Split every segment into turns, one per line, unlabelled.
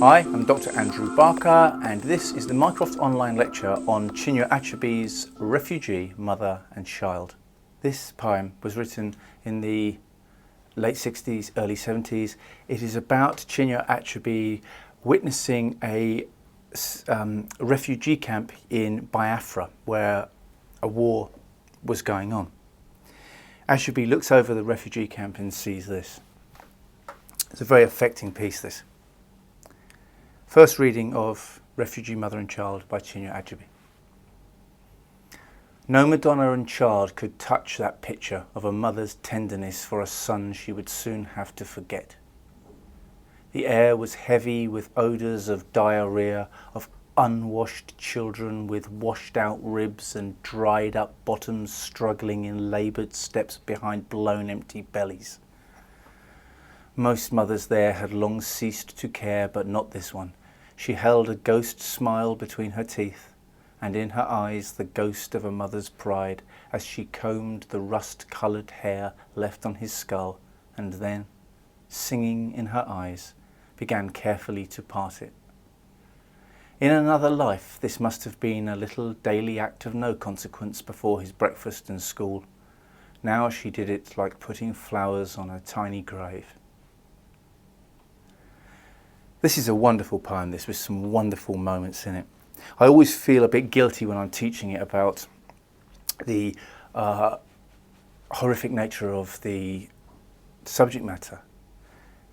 Hi, I'm Dr. Andrew Barker, and this is the Mycroft online lecture on Chinua Achebe's Refugee, Mother and Child. This poem was written in the late 60s, early 70s. It is about Chinua Achebe witnessing a refugee camp in Biafra where a war was going on. Achebe looks over the refugee camp and sees this. It's a very affecting piece, this. First reading of Refugee, Mother and Child by Chinua Achebe. No Madonna and child could touch that picture of a mother's tenderness for a son she would soon have to forget. The air was heavy with odours of diarrhea, of unwashed children with washed out ribs and dried up bottoms struggling in laboured steps behind blown empty bellies. Most mothers there had long ceased to care, but not this one. She held a ghost smile between her teeth, and in her eyes the ghost of a mother's pride as she combed the rust-coloured hair left on his skull, and then, singing in her eyes, began carefully to part it. In another life this must have been a little daily act of no consequence before his breakfast and school. Now she did it like putting flowers on a tiny grave. This is a wonderful poem, this, with some wonderful moments in it. I always feel a bit guilty when I'm teaching it about the horrific nature of the subject matter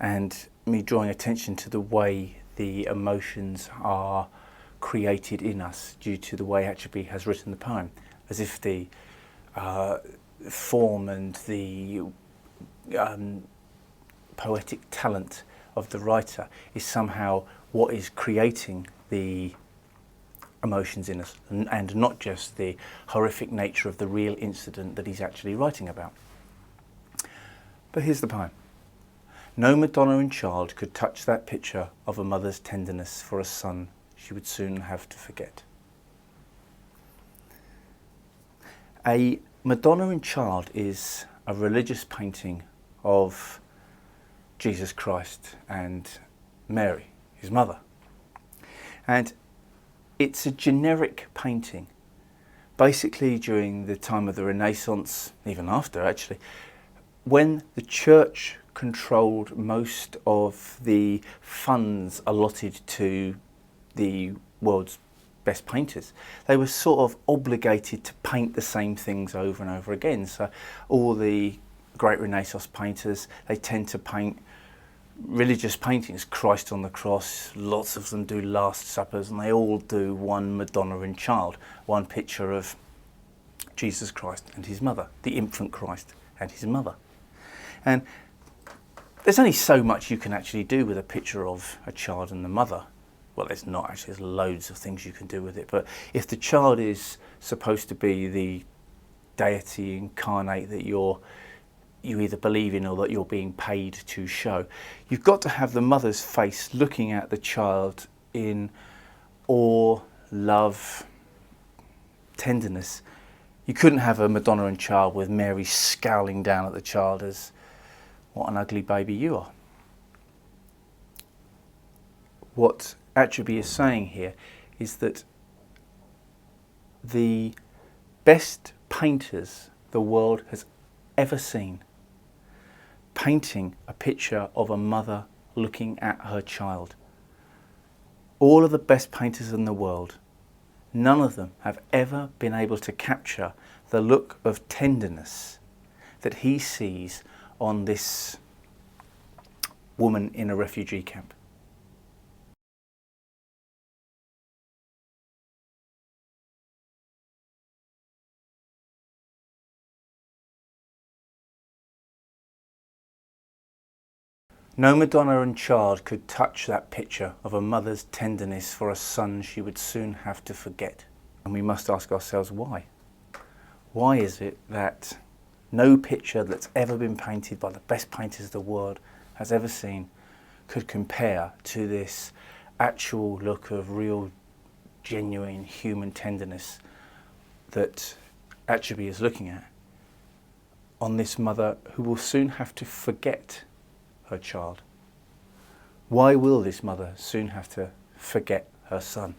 and me drawing attention to the way the emotions are created in us due to the way Achebe has written the poem, as if the form and the poetic talent of the writer is somehow what is creating the emotions in us, and not just the horrific nature of the real incident that he's actually writing about. But here's the poem. No Madonna and child could touch that picture of a mother's tenderness for a son she would soon have to forget. A Madonna and Child is a religious painting of Jesus Christ and Mary, his mother. And it's a generic painting. Basically during the time of the Renaissance, even after actually, when the church controlled most of the funds allotted to the world's best painters, they were sort of obligated to paint the same things over and over again. So all the great Renaissance painters, they tend to paint religious paintings, Christ on the cross, lots of them do Last Suppers, and they all do one Madonna and Child, one picture of Jesus Christ and his mother, the infant Christ and his mother. And there's only so much you can actually do with a picture of a child and the mother. Well, there's not actually, there's loads of things you can do with it, but if the child is supposed to be the deity incarnate that you either believe in or that you're being paid to show, you've got to have the mother's face looking at the child in awe, love, tenderness. You couldn't have a Madonna and Child with Mary scowling down at the child as, what an ugly baby you are. What Achebe is saying here is that the best painters the world has ever seen painting a picture of a mother looking at her child. All of the best painters in the world, none of them have ever been able to capture the look of tenderness that he sees on this woman in a refugee camp. No Madonna and child could touch that picture of a mother's tenderness for a son she would soon have to forget. And we must ask ourselves why. Why is it that no picture that's ever been painted by the best painters the world has ever seen could compare to this actual look of real, genuine human tenderness that Achebe is looking at on this mother who will soon have to forget her child? Why will this mother soon have to forget her son?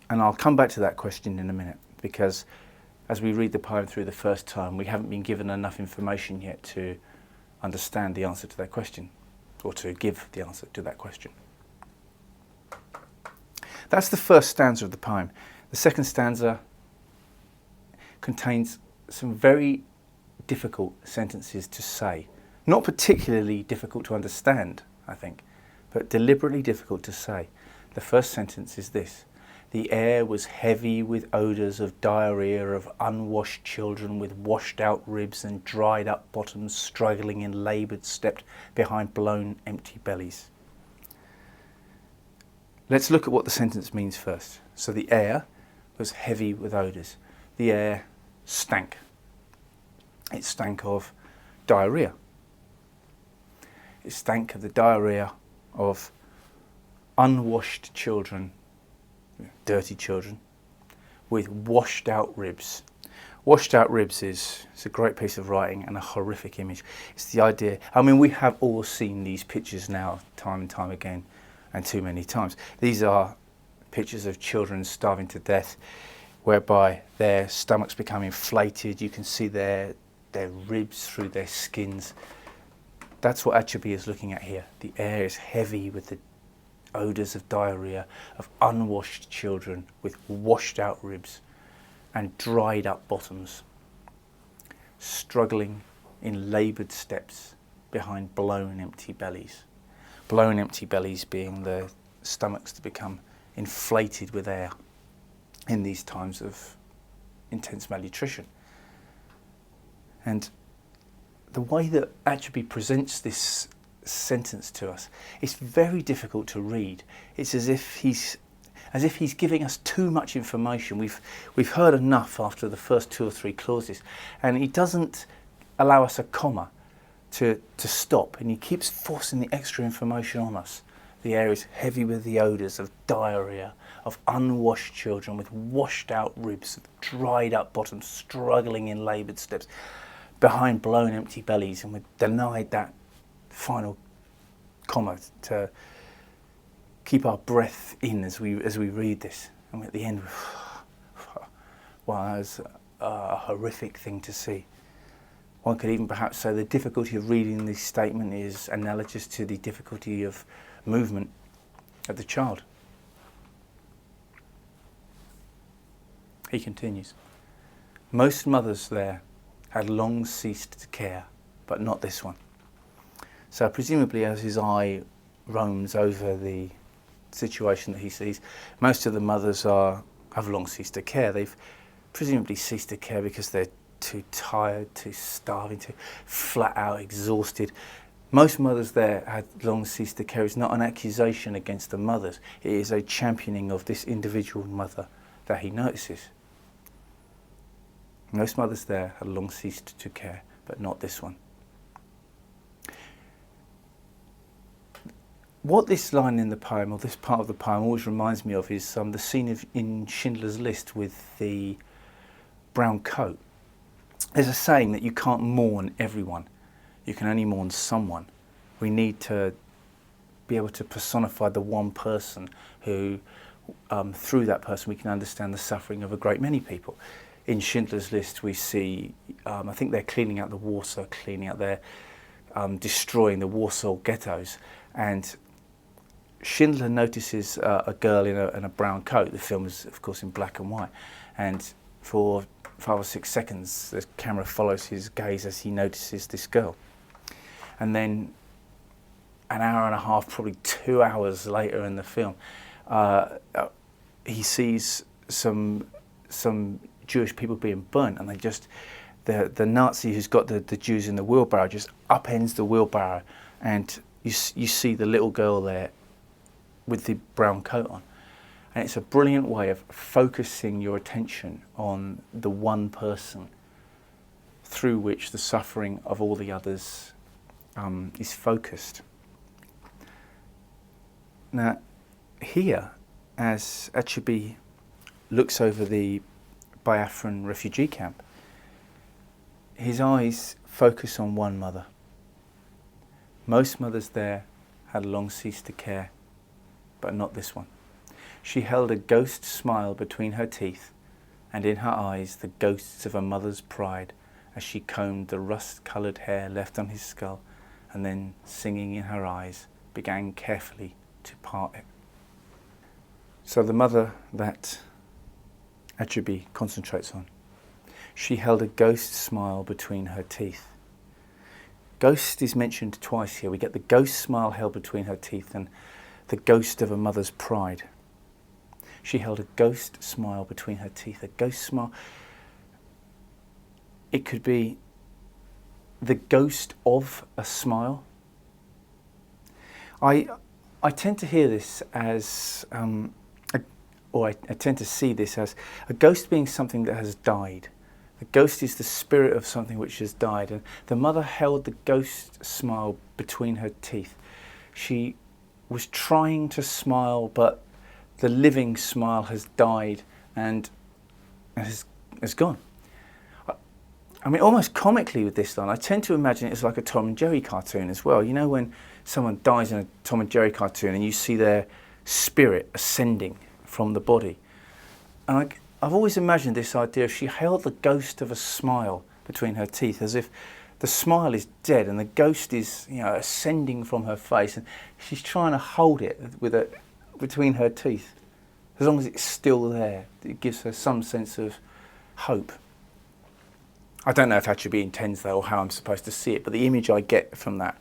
And I'll come back to that question in a minute, because as we read the poem through the first time, we haven't been given enough information yet to understand the answer to that question, or to give the answer to that question. That's the first stanza of the poem. The second stanza contains some very difficult sentences to say. Not particularly difficult to understand, I think, but deliberately difficult to say. The first sentence is this: the air was heavy with odours of diarrhoea, of unwashed children with washed out ribs and dried up bottoms struggling in laboured steps behind blown empty bellies. Let's look at what the sentence means first. So the air was heavy with odours. The air stank. It stank of diarrhoea. It stank of the diarrhoea of unwashed children, dirty children, with washed out ribs. Washed out ribs is a great piece of writing and a horrific image. It's the idea, I mean, we have all seen these pictures now time and time again, and too many times. These are pictures of children starving to death, whereby their stomachs become inflated. You can see their ribs through their skins. That's what Achebe is looking at here. The air is heavy with the odours of diarrhoea, of unwashed children with washed out ribs and dried up bottoms, struggling in laboured steps behind blown empty bellies. Blown empty bellies being the stomachs that become inflated with air in these times of intense malnutrition. And the way that Achebe presents this sentence to us, it's very difficult to read. It's as if he's giving us too much information. We've heard enough after the first 2 or 3 clauses, and he doesn't allow us a comma to stop, and he keeps forcing the extra information on us. The air is heavy with the odours of diarrhoea, of unwashed children with washed out ribs, of dried up bottoms struggling in laboured steps behind blown empty bellies, and we're denied that final comma to keep our breath in as we read this. And at the end, wow, that's a horrific thing to see. One could even perhaps say the difficulty of reading this statement is analogous to the difficulty of movement of the child. He continues, most mothers there had long ceased to care, but not this one. So presumably as his eye roams over the situation that he sees, most of the mothers have long ceased to care. They've presumably ceased to care because they're too tired, too starving, too flat out, exhausted. Most mothers there had long ceased to care. It's not an accusation against the mothers. It is a championing of this individual mother that he notices. Most mothers there had long ceased to care, but not this one. What this line in the poem, or this part of the poem, always reminds me of is the scene in Schindler's List with the brown coat. There's a saying that you can't mourn everyone. You can only mourn someone. We need to be able to personify the one person who, through that person, we can understand the suffering of a great many people. In Schindler's List, we see, I think they're cleaning out the Warsaw, destroying the Warsaw ghettos. And Schindler notices a girl in a brown coat. The film is, of course, in black and white. And for 5 or 6 seconds, the camera follows his gaze as he notices this girl. And then an hour and a half, probably 2 hours later in the film, he sees some Jewish people being burnt, and the Nazi who's got the Jews in the wheelbarrow just upends the wheelbarrow, and you see the little girl there with the brown coat on. And it's a brilliant way of focusing your attention on the one person through which the suffering of all the others is focused. Now, here, as Achebe looks over the Biafran refugee camp, his eyes focus on one mother. Most mothers there had long ceased to care, but not this one. She held a ghost smile between her teeth, and in her eyes the ghosts of a mother's pride, as she combed the rust-coloured hair left on his skull, and then, singing in her eyes, began carefully to part it. So the mother that Achebe concentrates on, she held a ghost smile between her teeth. Ghost is mentioned twice here. We get the ghost smile held between her teeth and the ghost of a mother's pride. She held a ghost smile between her teeth. A ghost smile. It could be the ghost of a smile. I tend to hear this as, I tend to see this as a ghost being something that has died. The ghost is the spirit of something which has died, and the mother held the ghost smile between her teeth. She was trying to smile, but the living smile has died and has gone. I mean, almost comically with this line, I tend to imagine it as like a Tom and Jerry cartoon as well. You know, when someone dies in a Tom and Jerry cartoon and you see their spirit ascending from the body. And I've always imagined this idea. She held the ghost of a smile between her teeth, as if the smile is dead and the ghost is, ascending from her face, and she's trying to hold it between her teeth. As long as it's still there, it gives her some sense of hope. I don't know if Achebe intends that or how I'm supposed to see it, but the image I get from that,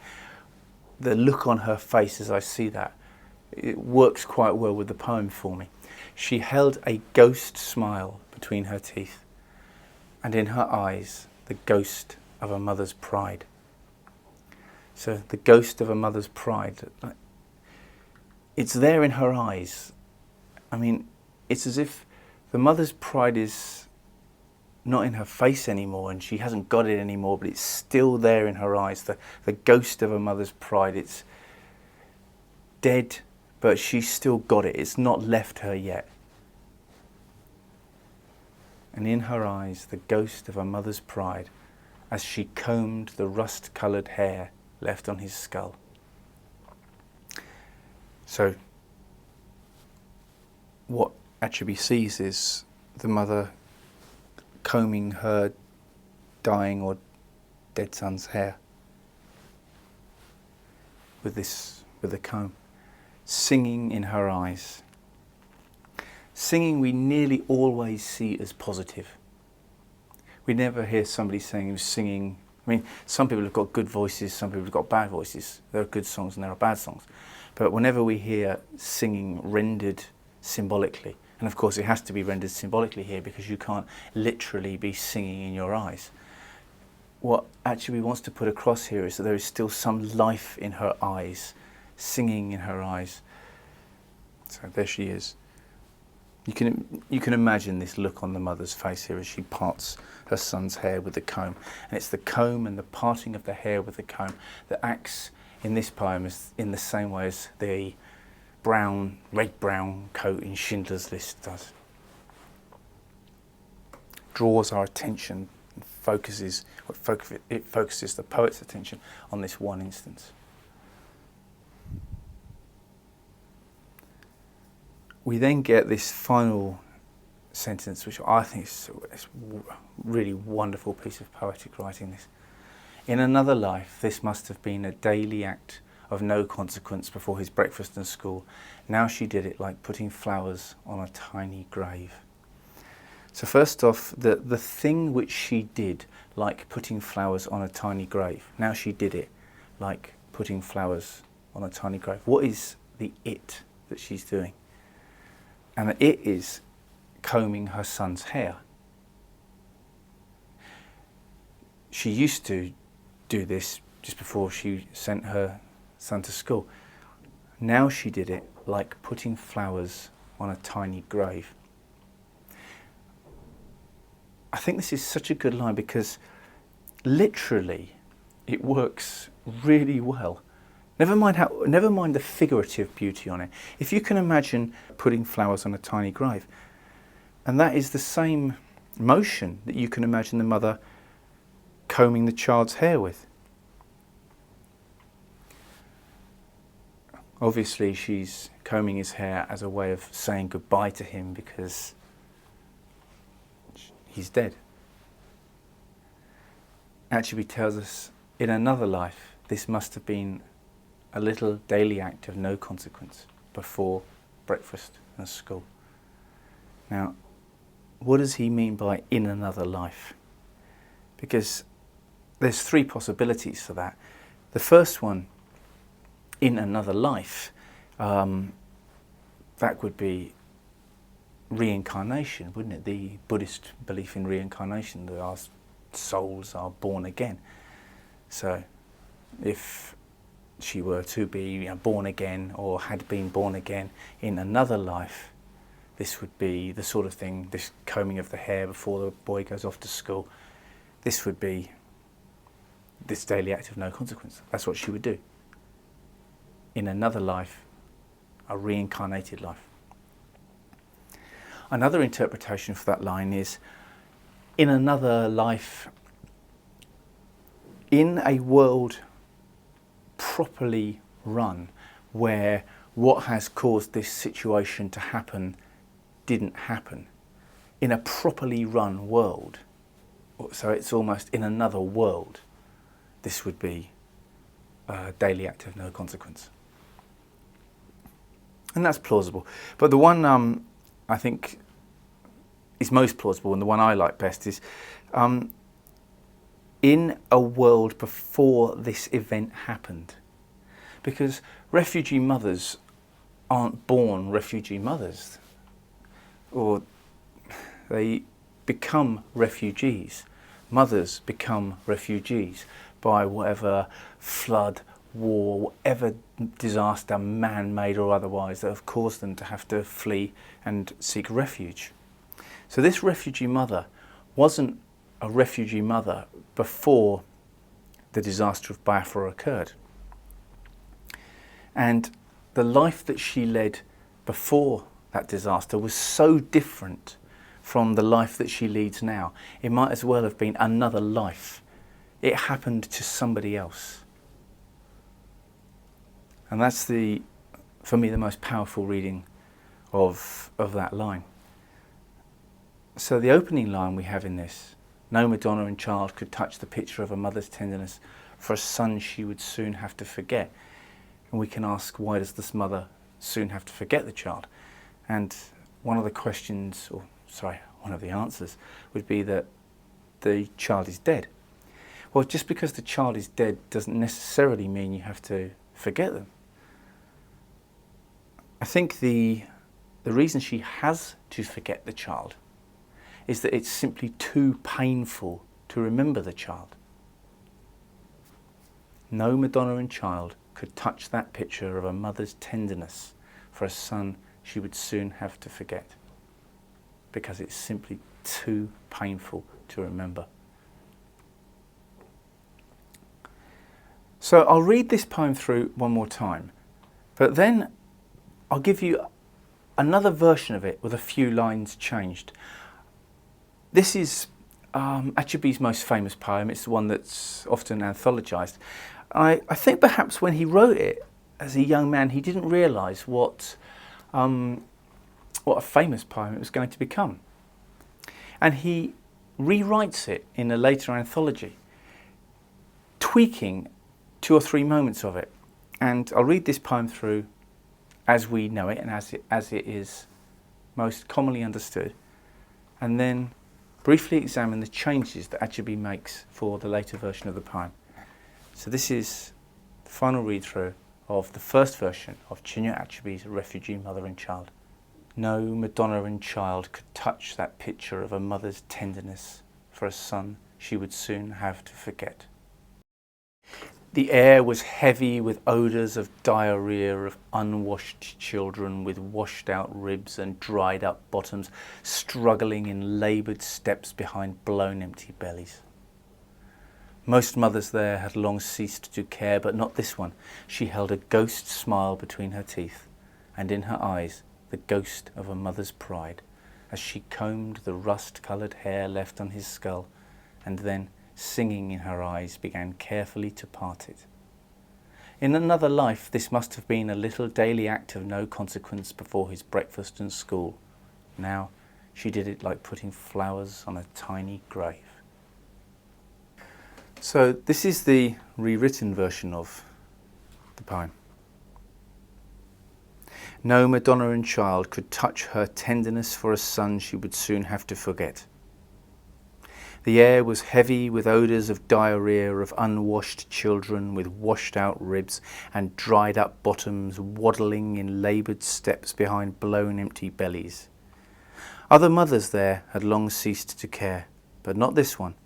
the look on her face as I see that, it works quite well with the poem for me. She held a ghost smile between her teeth, and in her eyes the ghost of a mother's pride. So the ghost of a mother's pride, it's there in her eyes. I mean, it's as if the mother's pride is not in her face anymore and she hasn't got it anymore, but it's still there in her eyes. The ghost of a mother's pride, it's dead, but she's still got it. It's not left her yet. And in her eyes, the ghost of a mother's pride, as she combed the rust-coloured hair left on his skull. So, what Achebe sees is the mother combing her dying or dead son's hair with a comb, singing in her eyes. Singing we nearly always see as positive. We never hear somebody saying who's singing. I mean, some people have got good voices, some people have got bad voices. There are good songs and there are bad songs. But whenever we hear singing rendered symbolically, and of course it has to be rendered symbolically here because you can't literally be singing in your eyes. What Achebe wants to put across here is that there is still some life in her eyes, singing in her eyes. So there she is. You can imagine this look on the mother's face here as she parts her son's hair with the comb. And it's the comb and the parting of the hair with the comb that acts in this poem as in the same way as the red-brown coat in Schindler's List does. Draws our attention, and focuses the poet's attention on this one instance. We then get this final sentence, which I think is a really wonderful piece of poetic writing. This, in another life, this must have been a daily act of no consequence before his breakfast and school. Now she did it like putting flowers on a tiny grave. So first off, the thing which she did, like putting flowers on a tiny grave. Now she did it like putting flowers on a tiny grave. What is the it that she's doing? And the it is combing her son's hair. She used to do this just before she sent her son to school. Now she did it like putting flowers on a tiny grave. I think this is such a good line because literally it works really well. Never mind the figurative beauty on it. If you can imagine putting flowers on a tiny grave, and that is the same motion that you can imagine the mother combing the child's hair with. Obviously she's combing his hair as a way of saying goodbye to him because he's dead. Achebe tells us, in another life, this must have been a little daily act of no consequence before breakfast and school. Now, what does he mean by in another life? Because there's three possibilities for that. The first one, in another life, that would be reincarnation, wouldn't it? The Buddhist belief in reincarnation, that our souls are born again. So if she were to be born again, or had been born again in another life, this would be the sort of thing, this combing of the hair before the boy goes off to school, this would be this daily act of no consequence. That's what she would do. In another life, a reincarnated life. Another interpretation for that line is, in another life, in a world properly run, where what has caused this situation to happen didn't happen. In a properly run world, so it's almost in another world, this would be a daily act of no consequence. And that's plausible. But the one I think is most plausible, and the one I like best, is in a world before this event happened. Because refugee mothers aren't born refugee mothers, or they become refugees. Mothers become refugees by whatever flood, war, whatever disaster, man-made or otherwise, that have caused them to have to flee and seek refuge. So this refugee mother wasn't a refugee mother before the disaster of Biafra occurred. And the life that she led before that disaster was so different from the life that she leads now. It might as well have been another life. It happened to somebody else. And that's for me, the most powerful reading of that line. So the opening line we have in this, no Madonna and child could touch the picture of a mother's tenderness for a son she would soon have to forget. And we can ask, why does this mother soon have to forget the child? And one of the questions, one of the answers would be that the child is dead. Well, just because the child is dead doesn't necessarily mean you have to forget them. I think the reason she has to forget the child is that it's simply too painful to remember the child. No Madonna and child could touch that picture of a mother's tenderness for a son she would soon have to forget, because it's simply too painful to remember. So I'll read this poem through one more time, but then I'll give you another version of it with a few lines changed. This is Achebe's most famous poem. It's the one that's often anthologized. I think perhaps when he wrote it as a young man, he didn't realise what a famous poem it was going to become. And he rewrites it in a later anthology, tweaking 2 or 3 moments of it. And I'll read this poem through as we know it and as it is most commonly understood, and then briefly examine the changes that Achebe makes for the later version of the poem. So this is the final read-through of the first version of Chinua Achebe's Refugee Mother and Child. No Madonna and child could touch that picture of a mother's tenderness for a son she would soon have to forget. The air was heavy with odours of diarrhoea, of unwashed children with washed out ribs and dried up bottoms, struggling in laboured steps behind blown empty bellies. Most mothers there had long ceased to care, but not this one. She held a ghost smile between her teeth, and in her eyes the ghost of a mother's pride, as she combed the rust-coloured hair left on his skull, and then, singing in her eyes, began carefully to part it. In another life, this must have been a little daily act of no consequence before his breakfast and school. Now, she did it like putting flowers on a tiny grave. So this is the rewritten version of the poem. No Madonna and child could touch her tenderness for a son she would soon have to forget. The air was heavy with odours of diarrhea, of unwashed children with washed out ribs and dried up bottoms waddling in laboured steps behind blown empty bellies. Other mothers there had long ceased to care, but not this one.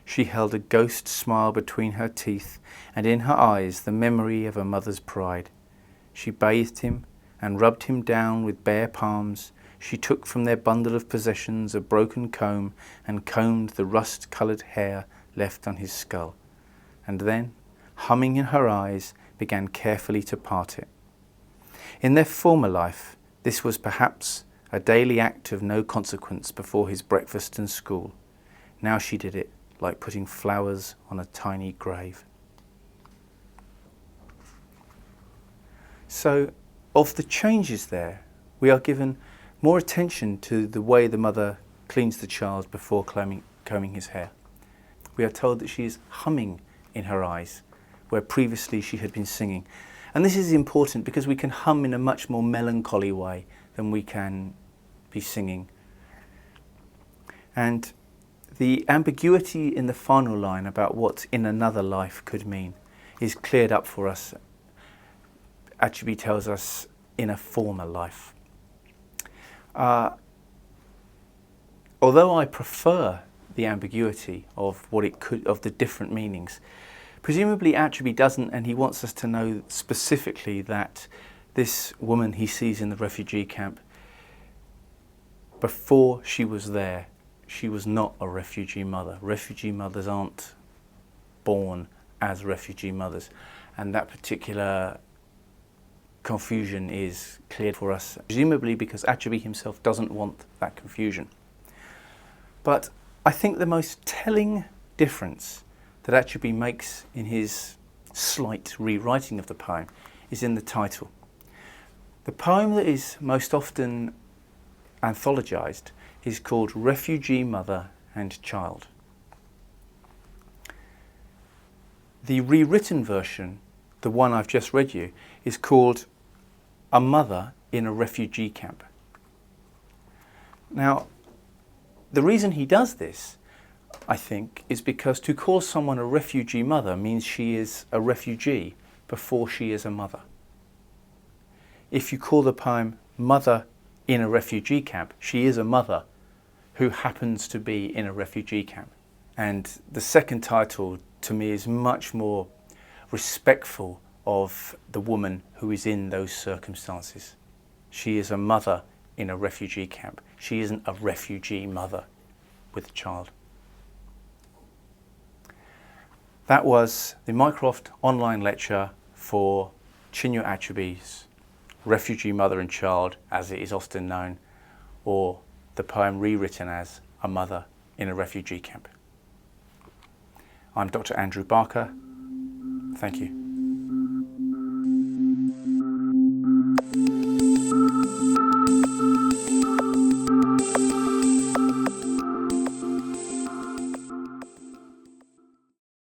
She held a ghost smile between her teeth, and in her eyes the memory of a mother's pride. She bathed him and rubbed him down with bare palms. She took from their bundle of possessions a broken comb and combed the rust-coloured hair left on his skull, and then, humming in her eyes, began carefully to part it. In their former life, this was perhaps a daily act of no consequence before his breakfast and school. Now she did it like putting flowers on a tiny grave. So, of the changes there, we are given more attention to the way the mother cleans the child before combing his hair. We are told that she is humming in her eyes, where previously she had been singing. And this is important because we can hum in a much more melancholy way than we can be singing. And the ambiguity in the final line about what in another life could mean is cleared up for us. Achebe tells us in a former life. Although I prefer the ambiguity of what it could, of the different meanings, presumably Achebe doesn't, and he wants us to know specifically that this woman he sees in the refugee camp, before she was there, she was not a refugee mother. Refugee mothers aren't born as refugee mothers, and that particular confusion is cleared for us, presumably because Achebe himself doesn't want that confusion. But I think the most telling difference that Achebe makes in his slight rewriting of the poem is in the title. The poem that is most often anthologized is called Refugee Mother and Child. The rewritten version, the one I've just read you, is called A Mother in a Refugee Camp. Now, the reason he does this, I think, is because to call someone a refugee mother means she is a refugee before she is a mother. If you call the poem Mother in a Refugee Camp, she is a mother who happens to be in a refugee camp. And the second title, to me, is much more respectful of the woman who is in those circumstances. She is a mother in a refugee camp. She isn't a refugee mother with a child. That was the Mycroft online lecture for Chinua Achebe's Refugee Mother and Child, as it is often known, or the poem rewritten as A Mother in a Refugee Camp. I'm Dr. Andrew Barker. Thank you.